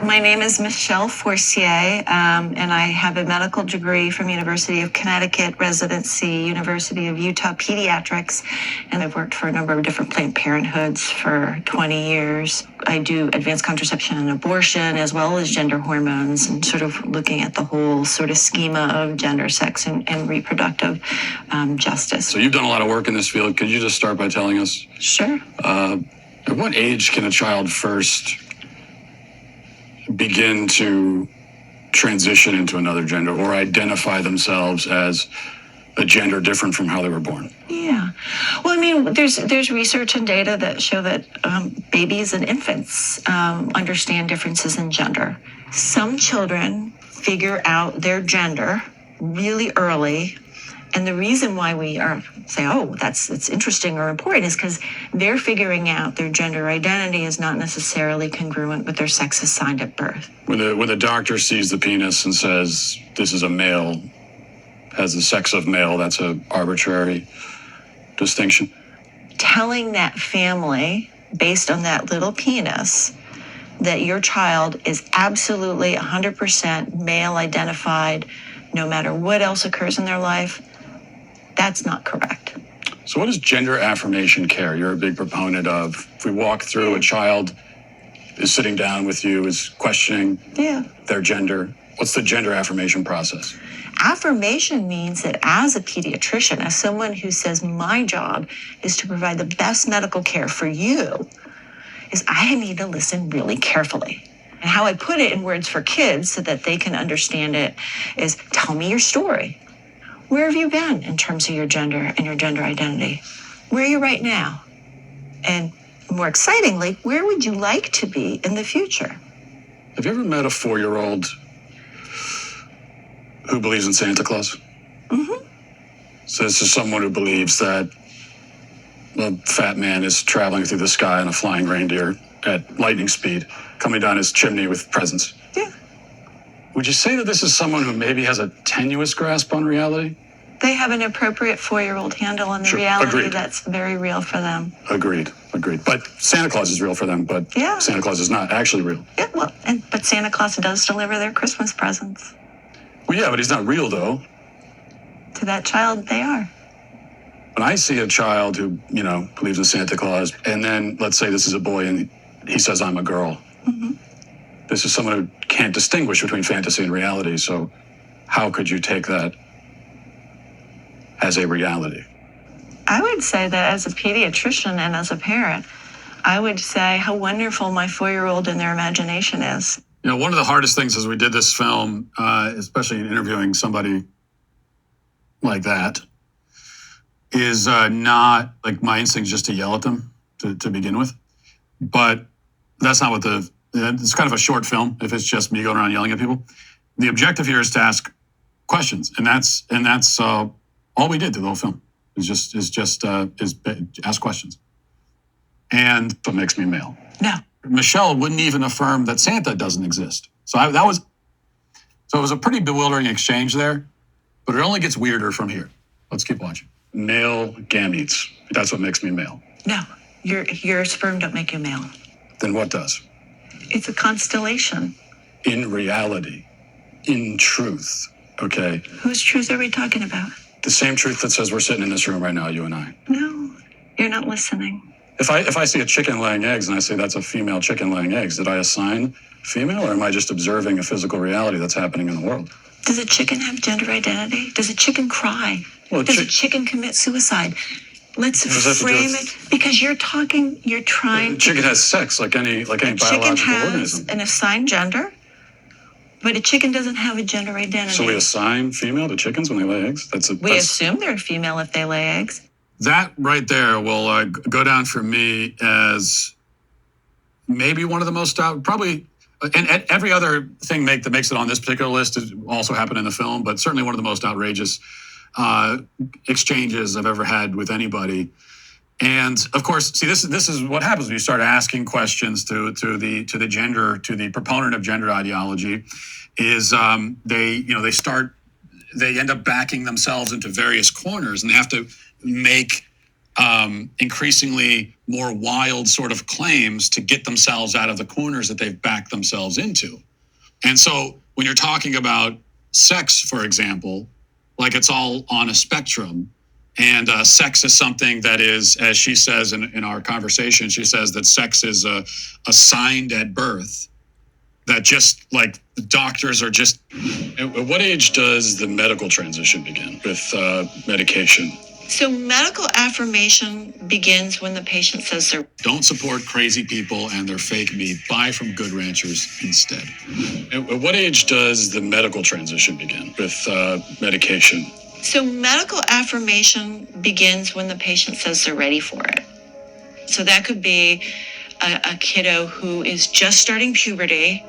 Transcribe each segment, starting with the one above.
My name is Michelle Fornier, and I have a medical degree from University of Connecticut, residency, University of Utah Pediatrics, and I've worked for a number of different Planned Parenthoods for 20 years. I do advanced contraception and abortion, as well as gender hormones, and sort of looking at the whole sort of schema of gender, sex, and reproductive justice. So you've done a lot of work in this field. Could you just start by telling us? Sure. At what age can a child first begin to transition into another gender or identify themselves as a gender different from how they were born? Yeah. Well, I mean, there's research and data that show that babies and infants understand differences in gender. Some children figure out their gender really early. And the reason why we say, oh, it's interesting or important is because they're figuring out their gender identity is not necessarily congruent with their sex assigned at birth. When the doctor sees the penis and says, this is a male, has the sex of male, that's an arbitrary distinction. Telling that family, based on that little penis, that your child is absolutely 100% male identified, no matter what else occurs in their life, that's not correct. So what is gender affirmation care? You're a big proponent of. If we walk through, a child is sitting down with you, is questioning their gender. What's the gender affirmation process? Affirmation means that as a pediatrician, as someone who says my job is to provide the best medical care for you, is I need to listen really carefully. And how I put it in words for kids so that they can understand it is, tell me your story. Where have you been in terms of your gender and your gender identity? Where are you right now? And more excitingly, where would you like to be in the future? Have you ever met a 4-year-old who believes in Santa Claus? Mm-hmm. So this is someone who believes that a fat man is traveling through the sky on a flying reindeer at lightning speed, coming down his chimney with presents. Yeah. Would you say that this is someone who maybe has a tenuous grasp on reality? They have an appropriate 4-year-old handle on the reality that's very real for them. Agreed. But Santa Claus is real for them, but Santa Claus is not actually real. Yeah, well, but Santa Claus does deliver their Christmas presents. Well, yeah, but he's not real, though. To that child, they are. When I see a child who, believes in Santa Claus, and then let's say this is a boy and he says, I'm a girl. Mm-hmm. This is someone who can't distinguish between fantasy and reality. So how could you take that as a reality? I would say that as a pediatrician and as a parent, I would say how wonderful my 4-year-old and their imagination is. One of the hardest things as we did this film, especially in interviewing somebody like that, is not like my instinct just to yell at them to begin with. But that's not what it's kind of a short film if it's just me going around yelling at people. The objective here is to ask questions, and that's all we did through the whole film is ask questions. And what makes me male? No. Michelle wouldn't even affirm that Santa doesn't exist. So it was a pretty bewildering exchange there, but it only gets weirder from here. Let's keep watching. Male gametes. That's what makes me male. No, your sperm don't make you male. Then what does? It's a constellation. In reality, in truth, okay? Whose truth are we talking about? The same truth that says we're sitting in this room right now, you and I. No, you're not listening. If I see a chicken laying eggs and I say that's a female chicken laying eggs, did I assign female, or am I just observing a physical reality that's happening in the world? Does a chicken have gender identity? Does a chicken cry? Does a chicken commit suicide? Let's frame it, because you're trying to... Chicken has sex like any biological organism. Chicken has an assigned gender, but a chicken doesn't have a gender identity. So we assign female to chickens when they lay eggs? We assume they're female if they lay eggs. That right there will go down for me as maybe one of the most probably, and every other thing that makes it on this particular list is also happened in the film, but certainly one of the most outrageous exchanges I've ever had with anybody. And of course, see, this is what happens when you start asking questions to the proponent of gender ideology. Is they end up backing themselves into various corners, and they have to make increasingly more wild sort of claims to get themselves out of the corners that they've backed themselves into. And so when you're talking about sex, for example, like it's all on a spectrum. And sex is something that is, as she says in our conversation, she says that sex is assigned at birth. That just like the doctors are just. At what age does the medical transition begin with medication? So medical affirmation begins when the patient says they're Don't support crazy people and their fake meat. Buy from Good Ranchers instead. At what age does the medical transition begin with medication? So medical affirmation begins when the patient says they're ready for it. So that could be a kiddo who is just starting puberty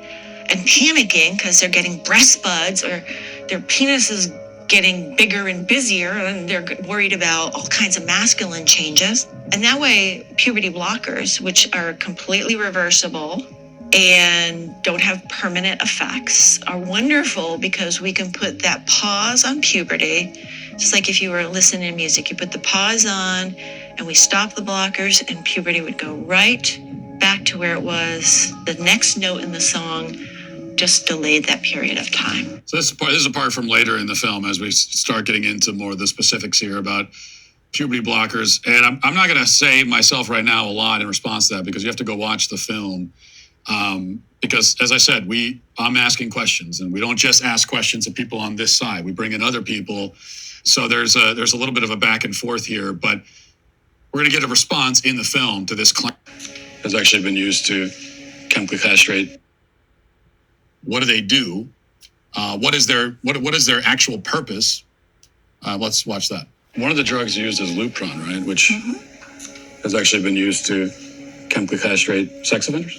and panicking because they're getting breast buds or their penis is getting bigger and busier and they're worried about all kinds of masculine changes. And that way, puberty blockers, which are completely reversible and don't have permanent effects, are wonderful because we can put that pause on puberty. Just like if you were listening to music, you put the pause on and we stop the blockers and puberty would go right back to where it was. The next note in the song just delayed that period of time. So this is a part from later in the film as we start getting into more of the specifics here about puberty blockers. And I'm not going to say myself right now a lot in response to that because you have to go watch the film. Because as I said, I'm asking questions and we don't just ask questions of people on this side. We bring in other people. So there's a little bit of a back and forth here, but we're going to get a response in the film to this claim. Has actually been used to chemically castrate. What do they do? What is their actual purpose? Let's watch that. One of the drugs used is Lupron, right? Which has actually been used to chemically castrate sex offenders.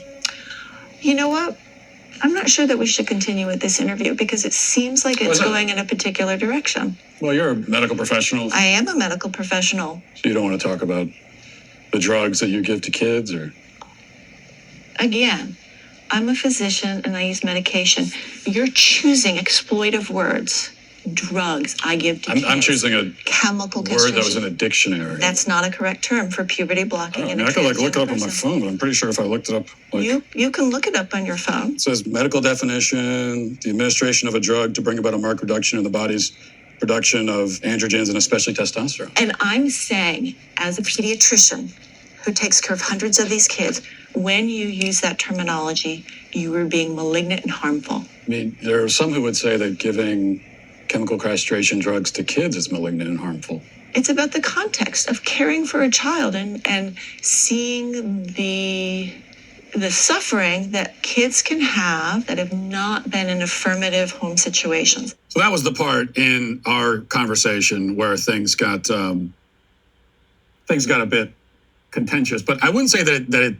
You know what? I'm not sure that we should continue with this interview because it seems like it's going in a particular direction. Well, you're a medical professional. I am a medical professional. So you don't want to talk about the drugs that you give to kids or? Again, I'm a physician and I use medication. You're choosing exploitive words. Drugs I give to kids. I'm choosing a chemical word castration. that was in a dictionary. That's not a correct term for puberty blocking. I could look it up on my phone, but I'm pretty sure if I looked it up. You can look it up on your phone. It says medical definition, the administration of a drug to bring about a marked reduction in the body's production of androgens and especially testosterone. And I'm saying, as a pediatrician who takes care of hundreds of these kids, when you use that terminology, you are being malignant and harmful. I mean, there are some who would say that giving chemical castration drugs to kids is malignant and harmful. It's about the context of caring for a child and seeing the suffering that kids can have that have not been in affirmative home situations. So that was the part in our conversation where things got a bit contentious, but I wouldn't say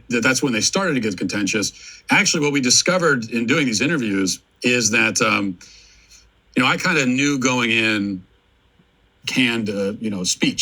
that's when they started to get contentious. Actually, what we discovered in doing these interviews is that, I kind of knew going in canned, speech.